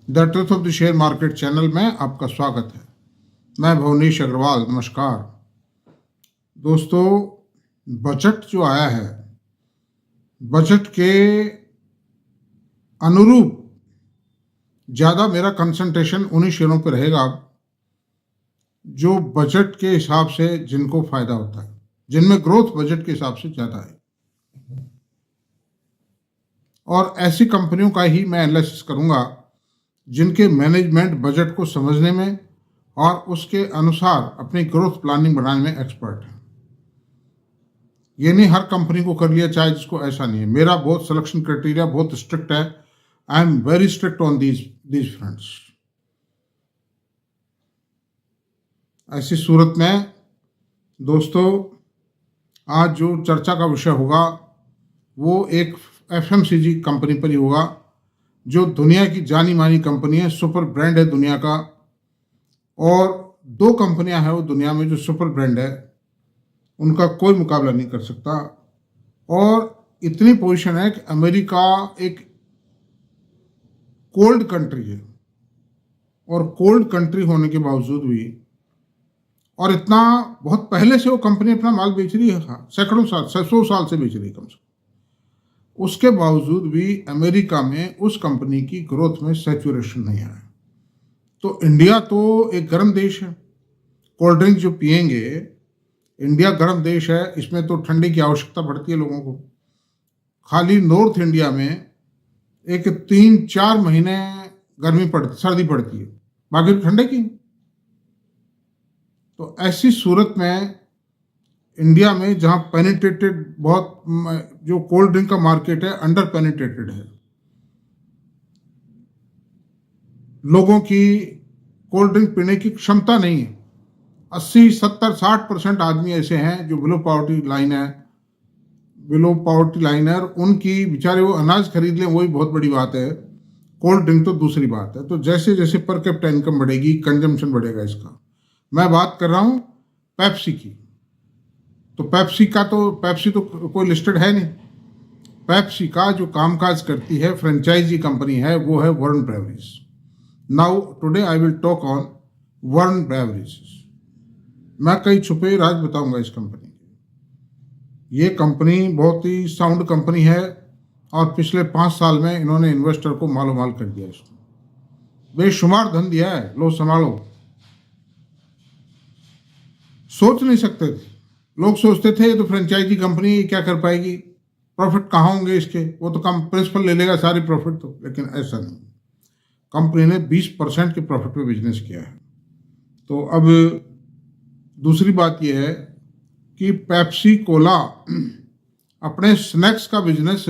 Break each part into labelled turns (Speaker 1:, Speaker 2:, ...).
Speaker 1: The truth of the share market channel में आपका स्वागत है। मैं भुवनेश अग्रवाल। नमस्कार दोस्तों, बजट जो आया है, बजट के अनुरूप ज़्यादा मेरा कंसंट्रेशन उन्हीं शेयरों पर रहेगा जो बजट के हिसाब से जिनको फायदा होता है, जिनमें ग्रोथ बजट के हिसाब से ज़्यादा है, और ऐसी कंपनियों का ही मैं एनालिसिस करूंगा जिनके मैनेजमेंट बजट को समझने में और उसके अनुसार अपनी ग्रोथ प्लानिंग बनाने में एक्सपर्ट है। ये नहीं हर कंपनी को कर लिया चाहे जिसको, ऐसा नहीं है। मेरा बहुत सिलेक्शन क्राइटेरिया बहुत स्ट्रिक्ट है। I am very strict on these fronts. ऐसी सूरत में दोस्तों, आज जो चर्चा का विषय होगा वो एक एफएमसीजी कंपनी पर ही होगा, जो दुनिया की जानी मानी कंपनी है, सुपर ब्रांड है दुनिया का। और दो कंपनियां हैं वो दुनिया में जो सुपर ब्रांड है, उनका कोई मुकाबला नहीं कर सकता। और इतनी पोजीशन है कि अमेरिका एक कोल्ड कंट्री है, और कोल्ड कंट्री होने के बावजूद भी, और इतना बहुत पहले से वो कंपनी अपना माल बेच रही है, सैकड़ों साल, 100 साल से बेच रही है कम से कम। उसके बावजूद भी अमेरिका में उस कंपनी की ग्रोथ में सैचुरेशन नहीं आया। तो इंडिया तो एक गर्म देश है, कोल्ड ड्रिंक जो पिएंगे, इंडिया गर्म देश है, इसमें तो ठंडे की आवश्यकता पड़ती है लोगों को। खाली नॉर्थ इंडिया में एक 3-4 महीने सर्दी पड़ती है, बाकी तो ठंडे की। तो ऐसी सूरत में इंडिया में जहां पेनिट्रेटेड बहुत, जो कोल्ड ड्रिंक का मार्केट है अंडर पेनिट्रेटेड है, लोगों की कोल्ड ड्रिंक पीने की क्षमता नहीं है। 80, 70, 60% आदमी ऐसे हैं जो बिलो पॉवर्टी लाइन है, उनकी बेचारे वो अनाज खरीद लें वही बहुत बड़ी बात है, कोल्ड ड्रिंक तो दूसरी बात है। तो जैसे जैसे पर कैपिटा इनकम बढ़ेगी, कंजम्पशन बढ़ेगा इसका। मैं बात कर रहा हूं पेप्सी की। तो पेप्सी तो कोई लिस्टेड है नहीं। पेप्सी का जो कामकाज करती है फ्रेंचाइजी कंपनी है, वो है Warn Breweries. Now today I will talk on Warn Breweries. मैं कई छुपे राज बताऊंगा इस कंपनी के। ये कंपनी बहुत ही साउंड कंपनी है, और पिछले 5 साल में इन्होंने इन्वेस्टर को मालो माल कर दिया। इसको बेशुमार धन दिया है, लो संभालो। सोच नहीं सकते थे लोग, सोचते थे ये तो फ्रेंचाइजी कंपनी क्या कर पाएगी, प्रॉफिट कहाँ होंगे इसके, वो तो कम प्रिंसिपल ले लेगा सारी प्रॉफिट तो। लेकिन ऐसा नहीं, कंपनी ने 20% के प्रॉफिट पे बिजनेस किया है। तो अब दूसरी बात यह है कि पेप्सी कोला अपने स्नैक्स का बिजनेस,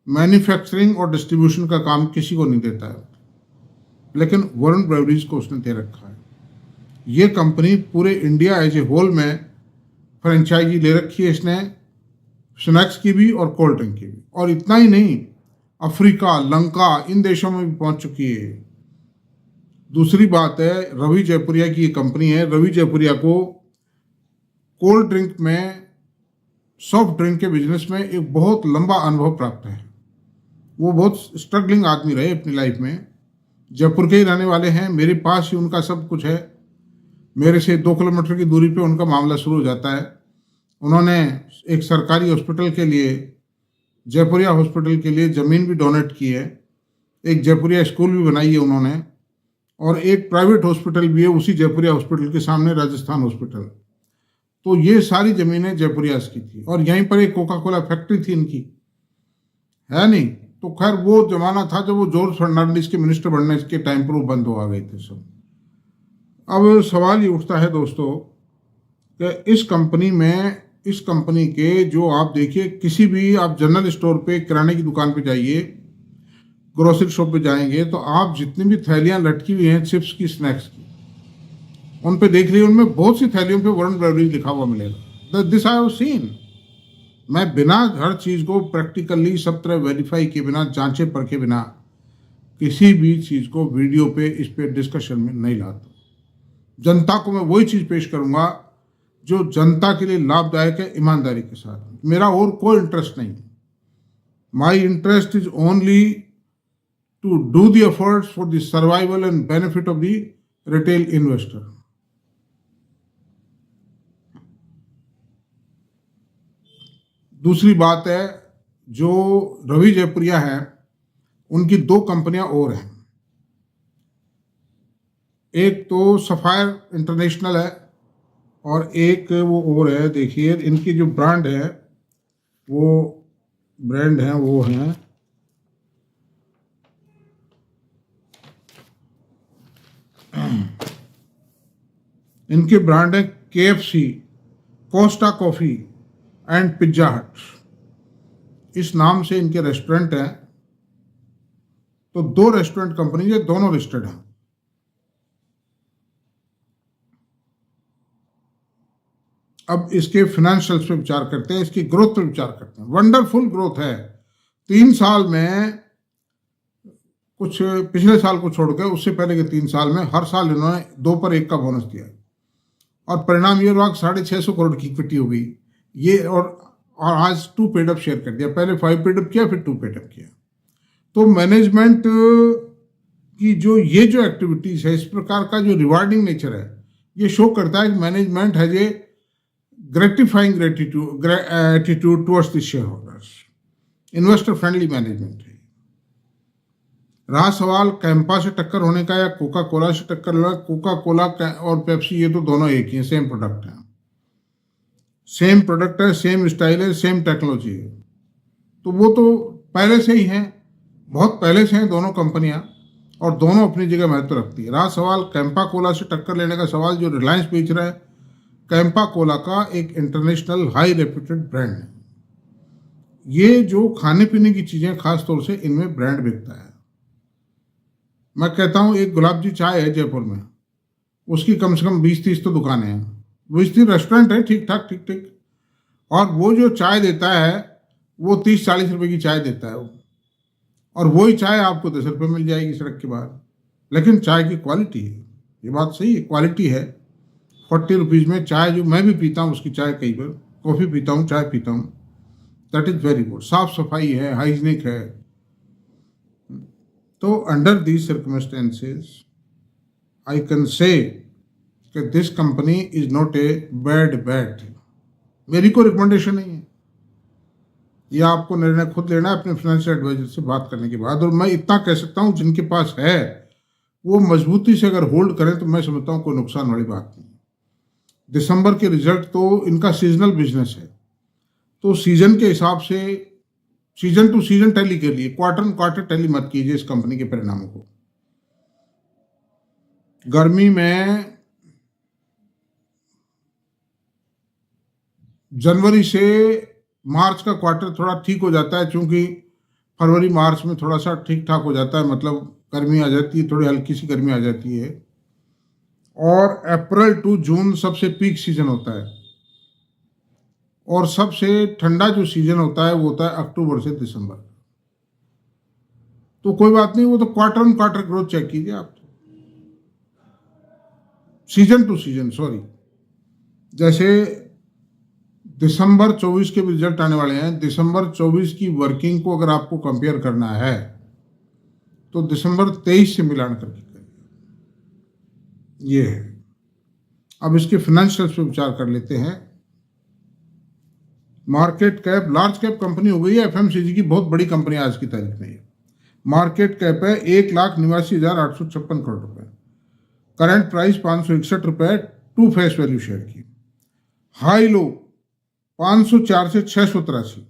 Speaker 1: मैन्युफैक्चरिंग और डिस्ट्रीब्यूशन का काम किसी को नहीं देता है, लेकिन वार्न ब्रेवरीज को उसने दे रखा है। ये कंपनी पूरे इंडिया एज ए होल में फ्रेंचाइजी ले रखी है इसने, स्नैक्स की भी और कोल्ड ड्रिंक की भी। और इतना ही नहीं, अफ्रीका, लंका, इन देशों में भी पहुंच चुकी है। दूसरी बात है, रवि जयपुरिया की ये कंपनी है। रवि जयपुरिया को कोल्ड ड्रिंक में, सॉफ्ट ड्रिंक के बिजनेस में एक बहुत लंबा अनुभव प्राप्त है। वो बहुत स्ट्रगलिंग आदमी रहे अपनी लाइफ में। जयपुर के ही रहने वाले हैं, मेरे पास ही उनका सब कुछ है। मेरे से 2 किलोमीटर की दूरी पे उनका मामला शुरू हो जाता है। उन्होंने एक सरकारी हॉस्पिटल के लिए, जयपुरिया हॉस्पिटल के लिए ज़मीन भी डोनेट की है। एक जयपुरिया स्कूल भी बनाई है उन्होंने, और एक प्राइवेट हॉस्पिटल भी है उसी जयपुरिया हॉस्पिटल के सामने, राजस्थान हॉस्पिटल। तो ये सारी ज़मीनें जयपुरियास की थी, और यहीं पर एक कोका कोला फैक्ट्री थी इनकी, है नहीं। तो खैर वो जमाना था जब वो जॉर्ज फर्नांडिस के मिनिस्टर बनने के टाइम पर वो बंद हो आ गए थे सब। अब सवाल ये उठता है दोस्तों कि इस कंपनी के, जो आप देखिए, किसी भी आप जनरल स्टोर पे, किराने की दुकान पे जाइए, ग्रोसरी शॉप पे जाएंगे, तो आप जितनी भी थैलियां लटकी हुई हैं चिप्स की, स्नैक्स की, उन पे देख लीजिए, उनमें बहुत सी थैलियों पे वार्न ब्रेवरीज लिखा हुआ मिलेगा। This I have seen. मैं बिना हर चीज़ को प्रैक्टिकली सब तरह वेरीफाई किए बिना, जांचे परखे बिना, किसी भी चीज़ को वीडियो पे, इस पे डिस्कशन में नहीं लाता। जनता को मैं वही चीज़ पेश करूंगा जो जनता के लिए लाभदायक है, ईमानदारी के साथ। मेरा और कोई इंटरेस्ट नहीं। My interest is only to do the efforts for the survival and benefit of the retail investor. दूसरी बात है, जो रवि जयपुरिया है, उनकी दो कंपनियां और हैं। एक तो सफायर इंटरनेशनल है और एक वो और है। देखिए इनकी जो ब्रांड है वो हैं इनके ब्रांड है KFC, Costa coffee and pizza हट। इस नाम से इनके रेस्टोरेंट हैं। तो दो रेस्टोरेंट कंपनी ये दोनों लिस्टेड हैं। अब इसके फाइनेंशियल्स पे विचार करते हैं, इसकी ग्रोथ पे विचार करते हैं। वंडरफुल ग्रोथ है। 3 साल में, कुछ पिछले साल को छोड़कर उससे पहले के 3 साल में हर साल इन्होंने 2 पर 1 का बोनस दिया और परिणाम ये रहा 650 करोड़ की इक्विटी हो गई ये। और आज 2 पेड अप शेयर कर दिया। पहले 5 पेड अप किया, फिर 2 पेड अप किया। तो मैनेजमेंट की जो एक्टिविटीज है, इस प्रकार का जो रिवार्डिंग नेचर है, ये शो करता है कि management has a gratifying attitude towards the share holders. Investor friendly management है। रहा सवाल कैंपा से टक्कर होने का या कोका कोला से टक्कर होने का, कोका कोला और पेप्सी ये तो दोनों एक ही हैं, सेम प्रोडक्ट है, सेम प्रोडक्ट है, सेम स्टाइल है, सेम टेक्नोलॉजी है। तो वो तो पहले से ही हैं, बहुत पहले से हैं दोनों कंपनियां, और दोनों अपनी जगह महत्व रखती है। रहा सवाल कैंपा कोला से टक्कर लेने का सवाल, जो रिलायंस बेच रहा है, कैंपा कोला का एक इंटरनेशनल हाई रेप्यूटेड ब्रांड है। ये जो खाने पीने की चीजें, खास तौर से इनमें ब्रांड बिकता है। मैं कहता हूँ एक गुलाब जी चाय है जयपुर में, उसकी कम से कम 20-30 तो दुकानें हैं, 20-30 रेस्टोरेंट है, ठीक ठाक। और वो जो चाय देता है वो 30-40 रुपए की चाय देता है वो, और वही चाय आपको 10 रुपये मिल जाएगी सड़क के बाहर। लेकिन चाय की क्वालिटी है, ये बात सही है, क्वालिटी है। 40 रुपीज़ में चाय, जो मैं भी पीता हूँ उसकी चाय, कई बार कॉफ़ी पीता हूँ, चाय पीता हूँ, दैट इज़ वेरी गुड। साफ सफाई है, हाइजीनिक है। तो under these circumstances I can say कि this company is not a bad bet. मेरी कोई रिकमेंडेशन नहीं है, ये आपको निर्णय खुद लेना है अपने फाइनेंशियल एडवाइजर से बात करने के बाद। और मैं इतना कह सकता हूँ, जिनके पास है वो मजबूती से अगर होल्ड करें तो मैं समझता हूँ कोई नुकसान वाली बात नहीं। दिसंबर के रिजल्ट तो, इनका सीजनल बिजनेस है, तो सीजन के हिसाब से सीजन टू सीजन टैली के लिए क्वार्टर टैली मत कीजिए इस कंपनी के परिणामों को। गर्मी में जनवरी से मार्च का क्वार्टर थोड़ा ठीक हो जाता है, क्योंकि फरवरी मार्च में थोड़ा सा ठीक ठाक हो जाता है, मतलब गर्मी आ जाती है, थोड़ी हल्की सी गर्मी आ जाती है। और अप्रैल टू जून सबसे पीक सीजन होता है, और सबसे ठंडा जो सीजन होता है वो होता है अक्टूबर से दिसंबर। तो कोई बात नहीं, वो तो quarter on quarter growth check कीजिए आप, सीजन टू सीजन, सॉरी। जैसे दिसंबर 24 के रिजल्ट आने वाले हैं, दिसंबर 24 की वर्किंग को अगर आपको कंपेयर करना है तो दिसंबर 23 से मिलान करके करिए, ये है। अब इसके फाइनेंशियल्स पे विचार कर लेते हैं। Market cap, large cap company हो गई है, FMCG की बहुत बड़ी कंपनी आज की तारीख में। मार्केट कैप है 1,89,856 करोड़ रुपए। करंट प्राइस 561 रुपए, 2 फेस वैल्यू शेयर की। हाई लो 504 से 683।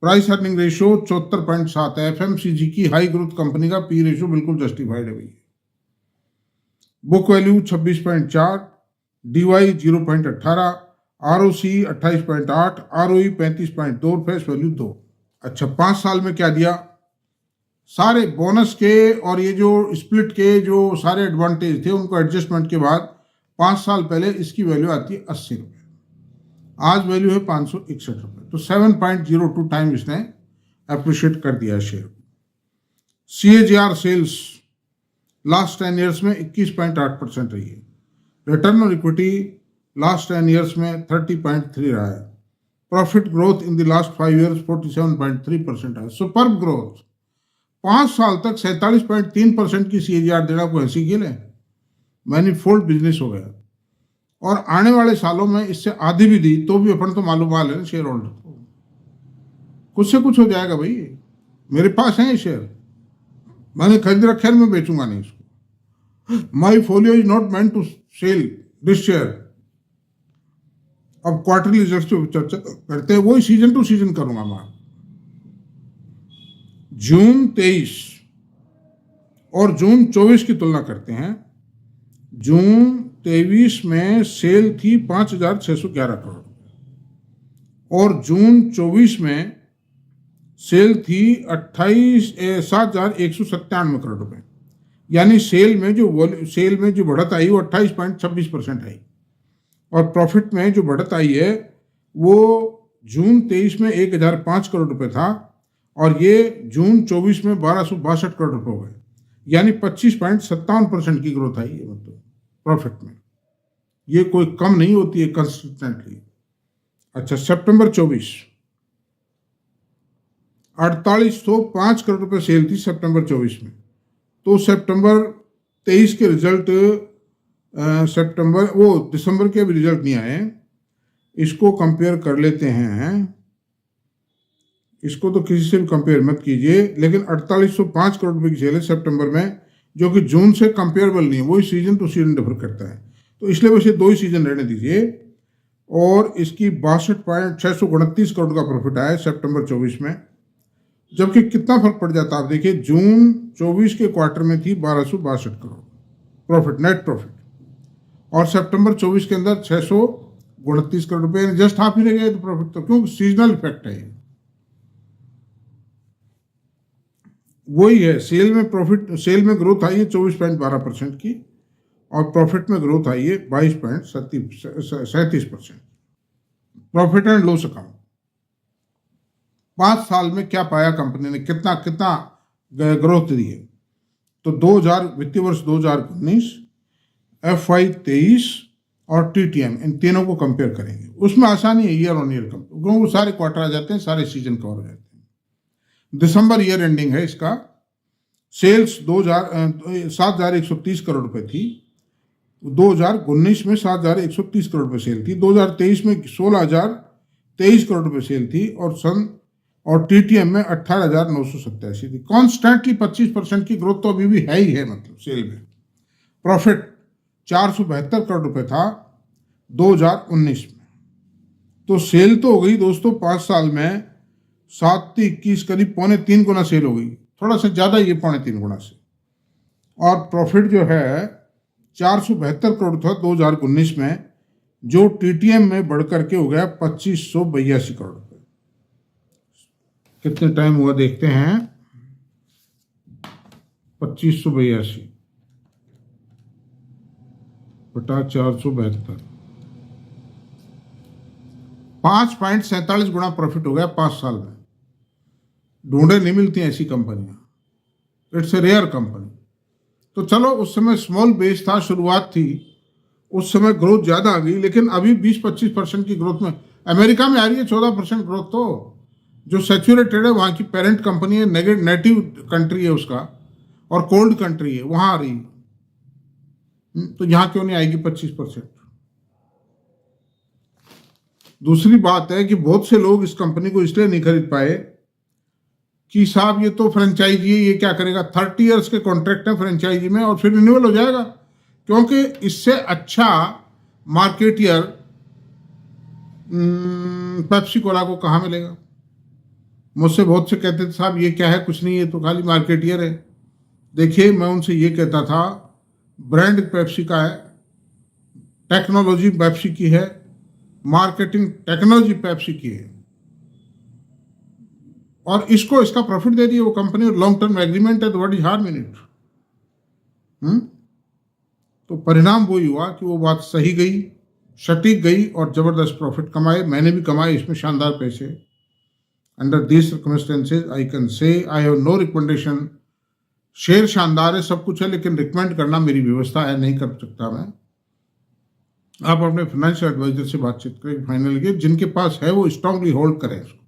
Speaker 1: प्राइस अर्निंग रेशियो 74.7 है। FMCG की हाई ग्रोथ कंपनी का पी रेशियो बिल्कुल जस्टिफाइड है भैया। Book value 26.4, DY 0.18, ROC 28.8, ROE 35.2, face value 2। अच्छा, 5 साल में क्या दिया? सारे बोनस के और ये जो स्प्लिट के जो सारे एडवांटेज थे उनको एडजस्टमेंट के बाद 5 साल पहले इसकी वैल्यू आती है 80 रुपये, आज वैल्यू है 561 रुपये। तो 7.02 टाइम इसने अप्रिशिएट कर दिया share. CAGR sales last 10 years में 21.8% रही है। Return on equity last 10 years में 30.3 रहा है। Profit growth in the last 5 years 47.3% है। Superb growth. 5 साल तक 47.3% की CAGR देना कोई ऐसी खेल है? मैनीफोल्ड बिजनेस हो गया, और आने वाले सालों में इससे आधी भी दी तो भी अपन तो मालूम है ना शेयर होल्डर को, कुछ से कुछ हो जाएगा भाई। मेरे पास है ये शेयर, मैंने खरीद रखे, मैं बेचूंगा नहीं इसको। My folio is not meant to sell this share. अब क्वार्टरली रिजल्ट जो चर्चा करते हैं वही सीजन टू सीजन करूंगा मैं। जून 23 और जून 24 की तुलना करते हैं। जून 23 में सेल थी 5,611 करोड़ और जून 24 में सेल थी 7,197 करोड़ रुपए। यानी सेल में जो बढ़त आई वो 28.26% आई, और प्रॉफिट में जो बढ़त आई है वो जून 23 में 1,005 करोड़ रुपए था और ये जून 24 में 1,262 करोड़ रुपए हो गए, यानी 25.57% की ग्रोथ आई है मतलब प्रॉफिट में। ये कोई कम नहीं होती है कंसिस्टेंटली। अच्छा, सितंबर 24 4,805 करोड़ रुपए सेल थी सितंबर 24 में। तो सितंबर 23 के रिजल्ट दिसंबर के भी रिजल्ट नहीं आए, इसको कंपेयर कर लेते हैं। इसको तो किसी से भी कंपेयर मत कीजिए, लेकिन 4,805 करोड़ रुपए की सेल है सितंबर में, जो कि जून से कंपेरेबल नहीं है, वही सीजन टू सीजन डिफर करता है। तो इसलिए वैसे 2 ही सीजन रहने दीजिए। और इसकी 62.629 करोड़ का प्रॉफिट आया सितंबर 24 में, जबकि कितना फर्क पड़ जाता है आप देखिए। जून 24 के क्वार्टर में थी 1,262 करोड़ प्रॉफिट, नेट प्रॉफिट, और सितंबर 24 के अंदर 629 करोड़ रुपए, जस्ट हाफ ही रह गए तो प्रॉफिट। तो क्योंकि सीजनल इफेक्ट है, वही है। सेल में ग्रोथ आई है 24.12% की, और प्रॉफिट में ग्रोथ आई है 22.37%। प्रॉफिट एंड लॉस अकाउंट 5 साल में क्या पाया कंपनी ने, कितना ग्रोथ दी है। तो 2000 वित्तीय वर्ष 2019, FY 23 और TTM, इन तीनों को कंपेयर करेंगे। उसमें आसानी है ईयर ऑन ईयर कंपेयर, क्योंकि सारे क्वार्टर आ जाते हैं, सारे सीजन कवर हो जाते हैं। दिसंबर ईयर एंडिंग है इसका। सेल्स 7,130 करोड़ रुपए थी, 2019 में 7,130 करोड़ रुपए सेल थी, 2023 में 16,023 करोड़ रुपए सेल थी, और TTM में 18,987 थी। कॉन्स्टेंटली 25% की ग्रोथ तो अभी भी है ही है मतलब सेल में। प्रॉफिट 472 करोड़ रुपए था 2019 में। तो सेल तो हो गई दोस्तों 5 साल में 7-21 करीब 2.25 गुना सेल हो गई, थोड़ा सा ज़्यादा ये 2.25 गुना से। और प्रॉफिट जो है 472 करोड़ था 2019 में, जो TTM में बढ़ करके हो गया 2,582 करोड़ रुपए। कितने टाइम हुआ देखते हैं। 2,582 बटा 472, 5.47 गुना प्रॉफिट हो गया 5 साल में। ढूंढे नहीं मिलती ऐसी कंपनियां, इट्स ए रेयर कंपनी। तो चलो उस समय स्मॉल बेस था, शुरुआत थी, उस समय ग्रोथ ज़्यादा आ गई, लेकिन अभी 20-25% की ग्रोथ में अमेरिका में आ रही है 14% ग्रोथ। तो जो सैचुरेटेड है वहाँ की पेरेंट कंपनी है, नेटिव कंट्री है उसका, और कोल्ड कंट्री है, वहाँ आ रही है। तो यहाँ क्यों नहीं आएगी 25%। दूसरी बात है कि बहुत से लोग इस कंपनी को इसलिए नहीं खरीद पाए कि साहब ये तो फ्रेंचाइजी है, ये क्या करेगा। 30 इयर्स के कॉन्ट्रैक्ट है फ्रेंचाइजी में, और फिर रिन्यूअल हो जाएगा, क्योंकि इससे अच्छा मार्केटियर पेप्सी कोला को कहाँ मिलेगा। मुझसे बहुत से कहते थे साहब ये क्या है, कुछ नहीं, ये तो खाली मार्केटियर है। देखिए मैं उनसे ये कहता था, ब्रांड पेप्सी का है, टेक्नोलॉजी पेप्सी की है, मार्केटिंग टेक्नोलॉजी पेप्सी की है, और इसका प्रॉफिट दे रही है वो कंपनी, लॉन्ग टर्म एग्रीमेंट है, तो what is harm in it. तो परिणाम वही हुआ कि वो बात सही गई, सटीक गई, और जबरदस्त प्रॉफिट कमाए। मैंने भी कमाए इसमें शानदार पैसे। Under these circumstances I can say I have no recommendation. Share शानदार है, सब कुछ है, लेकिन रिकमेंड करना मेरी व्यवस्था है, नहीं कर सकता मैं। आप अपने फाइनेंशियल एडवाइजर से बातचीत करें फाइनल के, जिनके पास है वो स्ट्रांगली होल्ड करें इसको।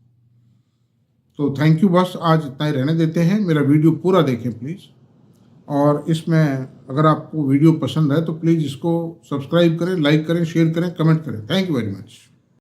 Speaker 1: तो थैंक यू, बस आज इतना ही रहने देते हैं। मेरा वीडियो पूरा देखें प्लीज़, और इसमें अगर आपको वीडियो पसंद है तो प्लीज़ इसको सब्सक्राइब करें, लाइक करें, शेयर करें, कमेंट करें। Thank you very much.